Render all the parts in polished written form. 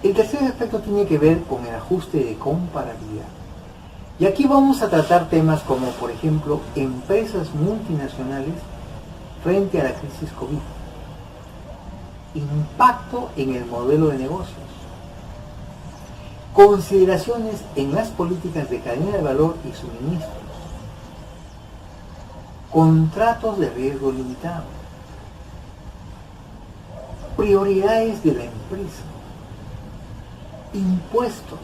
El tercer aspecto tiene que ver con el ajuste de comparabilidad. Y aquí vamos a tratar temas como, por ejemplo, empresas multinacionales frente a la crisis COVID, impacto en el modelo de negocios, consideraciones en las políticas de cadena de valor y suministros, contratos de riesgo limitado, prioridades de la empresa, impuestos,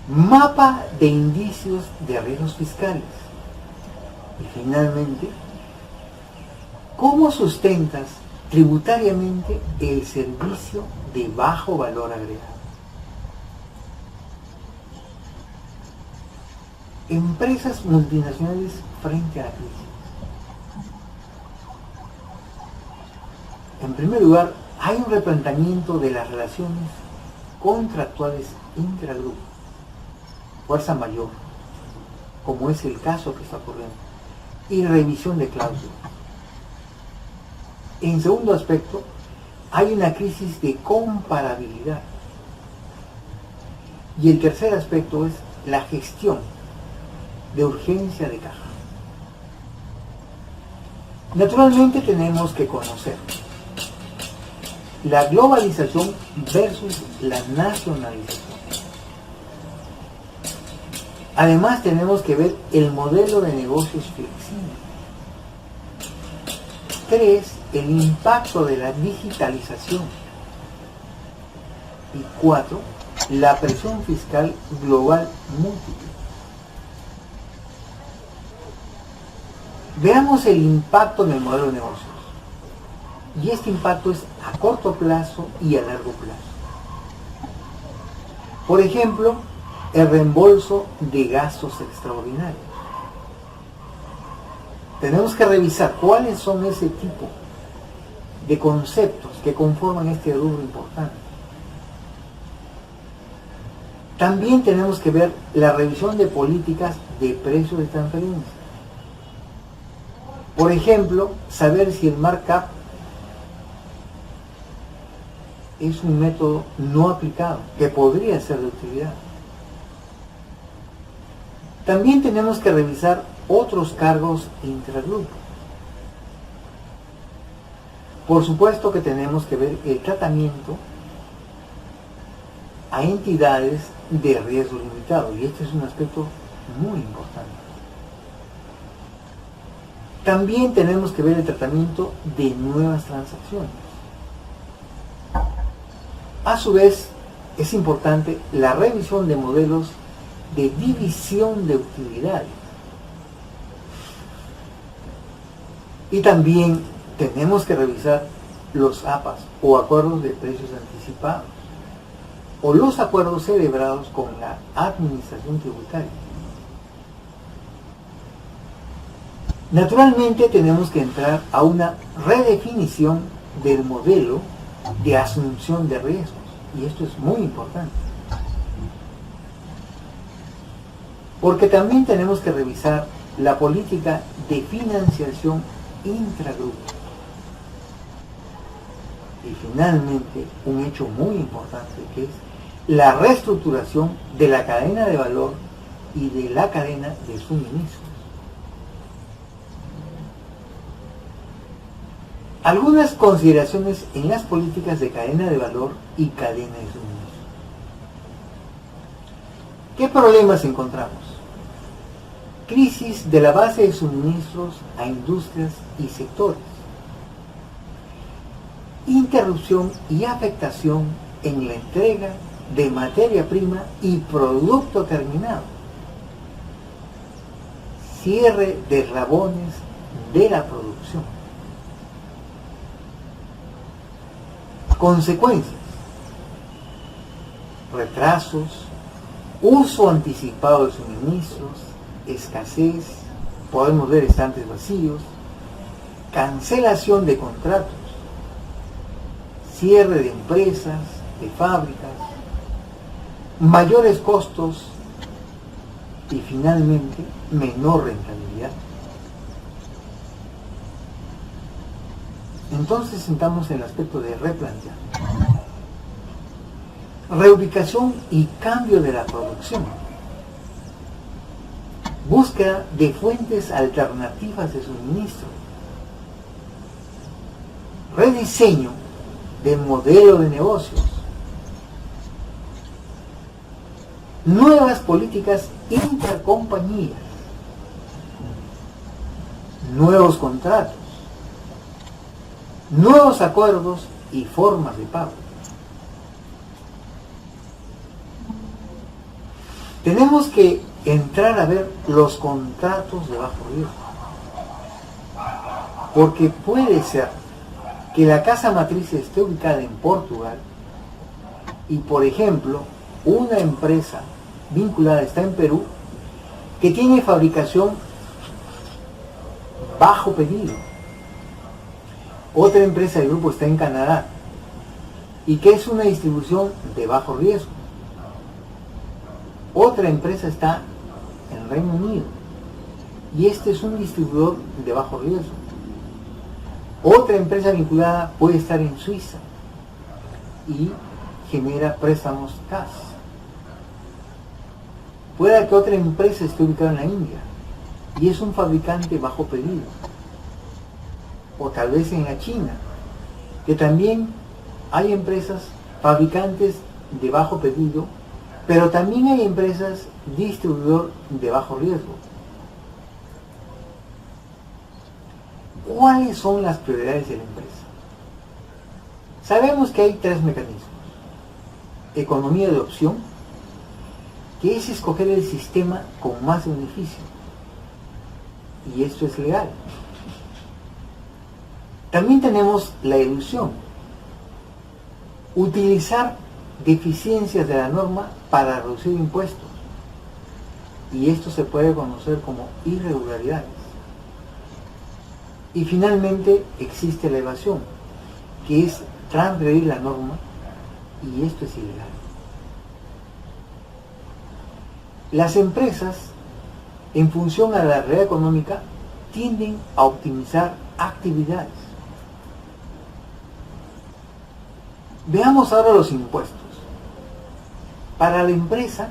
mapa de indicios de riesgos fiscales y finalmente, ¿cómo sustentas tributariamente el servicio de bajo valor agregado? Empresas multinacionales frente a la crisis. En primer lugar, hay un replanteamiento de las relaciones contractuales intragrupo, fuerza mayor, como es el caso que está ocurriendo, y revisión de cláusulas. En segundo aspecto, hay una crisis de comparabilidad. Y el tercer aspecto es la gestión de urgencia de caja. Naturalmente tenemos que conocer la globalización versus la nacionalización. Además tenemos que ver el modelo de negocios flexible. 3. El impacto de la digitalización. Y 4. La presión fiscal global múltiple. Veamos el impacto en el modelo de negocios. Y este impacto es a corto plazo y a largo plazo. Por ejemplo, el reembolso de gastos extraordinarios. Tenemos que revisar cuáles son ese tipo de conceptos que conforman este rubro importante. También tenemos que ver la revisión de políticas de precios de transferencia. Por ejemplo, saber si el markup es un método no aplicado, que podría ser de utilidad. También tenemos que revisar otros cargos intragrupo. Por supuesto que tenemos que ver el tratamiento a entidades de riesgo limitado, y este es un aspecto muy importante. También tenemos que ver el tratamiento de nuevas transacciones. A su vez, es importante la revisión de modelos de división de utilidades. Y también tenemos que revisar los APAs o acuerdos de precios anticipados o los acuerdos celebrados con la administración tributaria. Naturalmente tenemos que entrar a una redefinición del modelo de asunción de riesgos, y esto es muy importante. Porque también tenemos que revisar la política de financiación intragrupo. Y finalmente, un hecho muy importante que es la reestructuración de la cadena de valor y de la cadena de suministros. Algunas consideraciones en las políticas de cadena de valor y cadena de suministros. ¿Qué problemas encontramos? Crisis de la base de suministros a industrias y sectores. Interrupción y afectación en la entrega de materia prima y producto terminado. Cierre de eslabones de la producción. Consecuencias: retrasos, uso anticipado de suministros, escasez, podemos ver estantes vacíos, cancelación de contratos, cierre de empresas, de fábricas, mayores costos y finalmente menor rentabilidad. Entonces entramos en el aspecto de replantear. reubicación y cambio de la producción, búsqueda de fuentes alternativas de suministro, rediseño del modelo de negocios, nuevas políticas intercompañías, nuevos contratos, nuevos acuerdos y formas de pago. Tenemos que entrar a ver los contratos de bajo riesgo, porque puede ser que la casa matriz esté ubicada en Portugal y, por ejemplo, una empresa vinculada está en Perú que tiene fabricación bajo pedido. Otra empresa del grupo está en Canadá y que es una distribución de bajo riesgo. Otra empresa está en Reino Unido y este es un distribuidor de bajo riesgo. Otra empresa vinculada puede estar en Suiza y genera préstamos CAS. Puede que otra empresa esté ubicada en la India y es un fabricante bajo pedido. O tal vez en la China, que también hay empresas fabricantes de bajo pedido, pero también hay empresas distribuidor de bajo riesgo. ¿Cuáles son las prioridades de la empresa? Sabemos que hay tres mecanismos. Economía de opción, que es escoger el sistema con más beneficio, y esto es legal. También tenemos la ilusión, utilizar deficiencias de la norma para reducir impuestos, y esto se puede conocer como irregularidades. Y finalmente existe la evasión, que es transgredir la norma, y esto es ilegal. Las empresas, en función a la realidad económica, tienden a optimizar actividades. Veamos ahora los impuestos. Para la empresa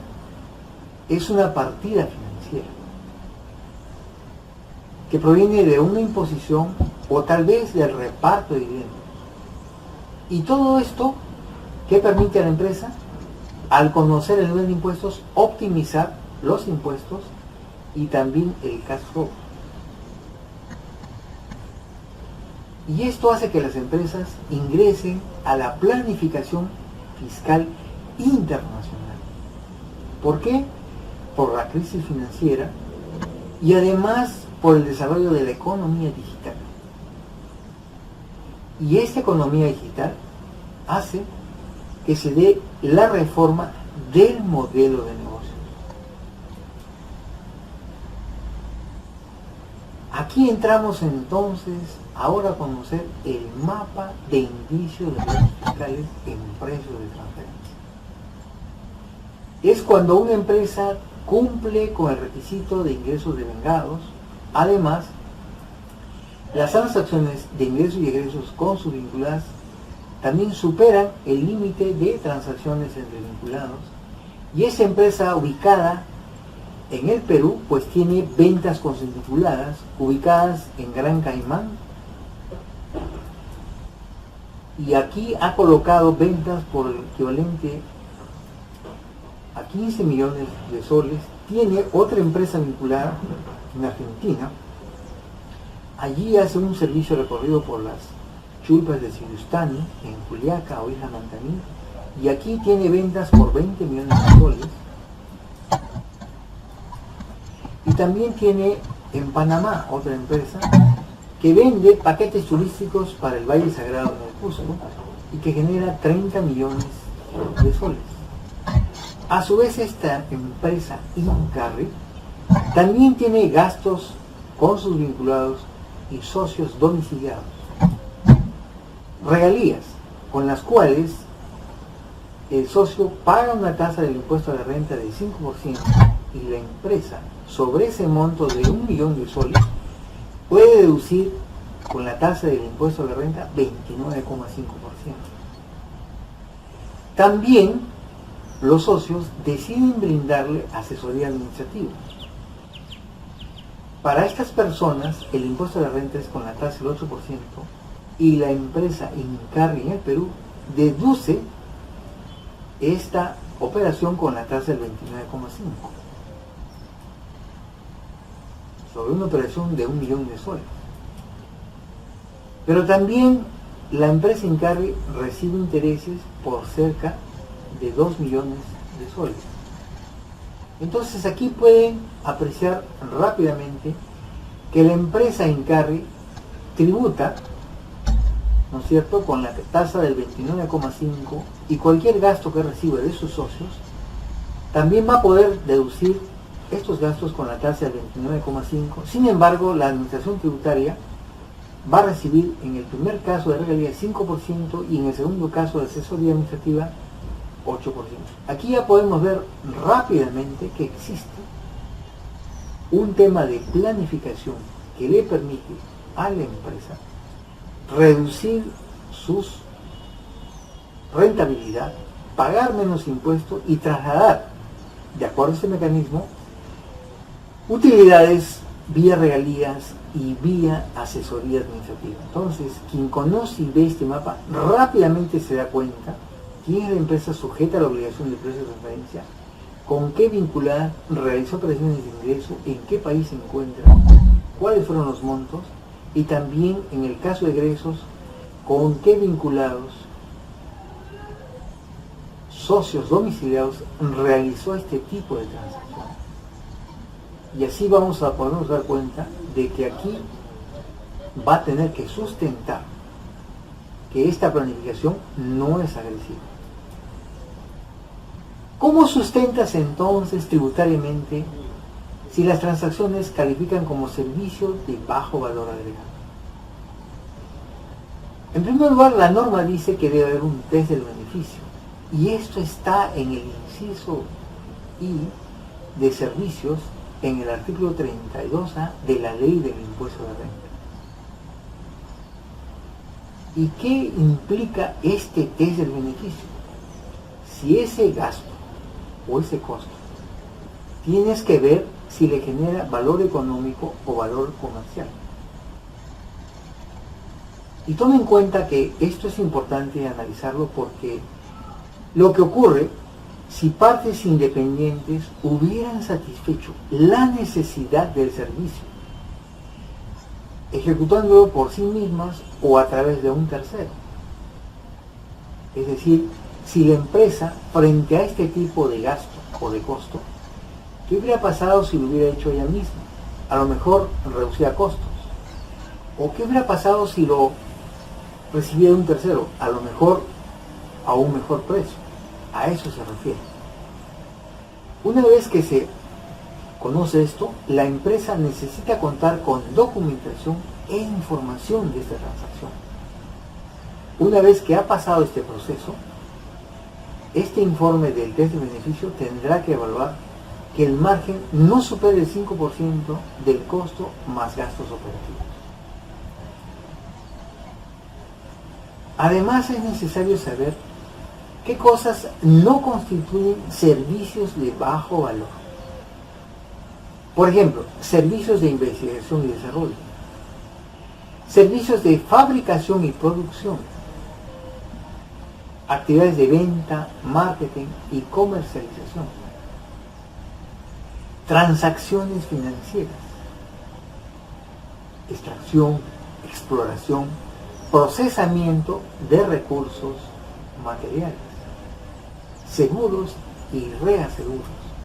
es una partida financiera que proviene de una imposición o tal vez del reparto de dividendos. Y todo esto, ¿qué permite a la empresa? Al conocer el nivel de impuestos, optimizar los impuestos y también el cash flow. Y esto hace que las empresas ingresen a la planificación fiscal internacional. ¿Por qué? Por la crisis financiera y además por el desarrollo de la economía digital. Y esta economía digital hace que se dé la reforma del modelo de negocio. Aquí entramos entonces ahora a conocer el mapa de indicios de riesgos fiscales en precios de transferencia. Es cuando una empresa cumple con el requisito de ingresos devengados. Además, las transacciones de ingresos y egresos con sus vinculadas también superan el límite de transacciones entre vinculados, y esa empresa ubicada en el Perú pues tiene ventas con sus vinculadas ubicadas en Gran Caimán, y aquí ha colocado ventas por el equivalente a 15 millones de soles. Tiene otra empresa vinculada en Argentina. Allí hace un servicio recorrido por las chulpas de Sirustani, en Juliaca o Isla Mantaní, y aquí tiene ventas por 20 millones de soles. Y también tiene en Panamá otra empresa que vende paquetes turísticos para el Valle Sagrado en el Cusco y que genera 30 millones de soles. A su vez, esta empresa Incarri también tiene gastos con sus vinculados y socios domiciliados, regalías con las cuales el socio paga una tasa del impuesto a la renta de 5% y la empresa, sobre ese monto de 1 millón de soles, puede deducir con la tasa del impuesto a la renta 29,5%. También los socios deciden brindarle asesoría administrativa. Para estas personas, el impuesto de la renta es con la tasa del 8% y la empresa Incarri en el Perú deduce esta operación con la tasa del 29,5% sobre una operación de 1 millón de soles. Pero también la empresa Incarri recibe intereses por cerca de 2 millones de soles. Entonces aquí pueden apreciar rápidamente que la empresa Incarri tributa, ¿no es cierto?, con la tasa del 29,5%, y cualquier gasto que reciba de sus socios también va a poder deducir estos gastos con la tasa del 29,5%. Sin embargo, la administración tributaria va a recibir en el primer caso de regalía 5% y en el segundo caso de asesoría administrativa 8%. Aquí ya podemos ver rápidamente que existe un tema de planificación que le permite a la empresa reducir su rentabilidad, pagar menos impuestos y trasladar, de acuerdo a este mecanismo, utilidades vía regalías y vía asesoría administrativa. Entonces, quien conoce y ve este mapa rápidamente se da cuenta quién es la empresa sujeta a la obligación de precio de transferencia, con qué vinculada realizó operaciones de ingreso, en qué país se encuentra, cuáles fueron los montos, y también en el caso de egresos, con qué vinculados socios domiciliados realizó este tipo de transacción. Y así vamos a podernos dar cuenta de que aquí va a tener que sustentar que esta planificación no es agresiva. ¿Cómo sustentas entonces tributariamente si las transacciones califican como servicios de bajo valor agregado? En primer lugar, la norma dice que debe haber un test del beneficio, y esto está en el inciso I de servicios en el artículo 32A de la Ley del Impuesto de Renta. ¿Y qué implica este test del beneficio? Si ese gasto o ese costo tienes que ver si le genera valor económico o valor comercial. Y tome en cuenta que esto es importante analizarlo, porque lo que ocurre si partes independientes hubieran satisfecho la necesidad del servicio, ejecutándolo por sí mismas o a través de un tercero. Es decir, si la empresa, frente a este tipo de gasto o de costo, ¿qué hubiera pasado si lo hubiera hecho ella misma? A lo mejor reducía costos. ¿O qué hubiera pasado si lo recibía de un tercero? A lo mejor a un mejor precio. A eso se refiere. Una vez que se conoce esto, la empresa necesita contar con documentación e información de esta transacción. Una vez que ha pasado este proceso, este informe del test de beneficio tendrá que evaluar que el margen no supere el 5% del costo más gastos operativos. Además, es necesario saber qué cosas no constituyen servicios de bajo valor. Por ejemplo, servicios de investigación y desarrollo, servicios de fabricación y producción, actividades de venta, marketing y comercialización, transacciones financieras, extracción, exploración, procesamiento de recursos materiales, seguros y reaseguros,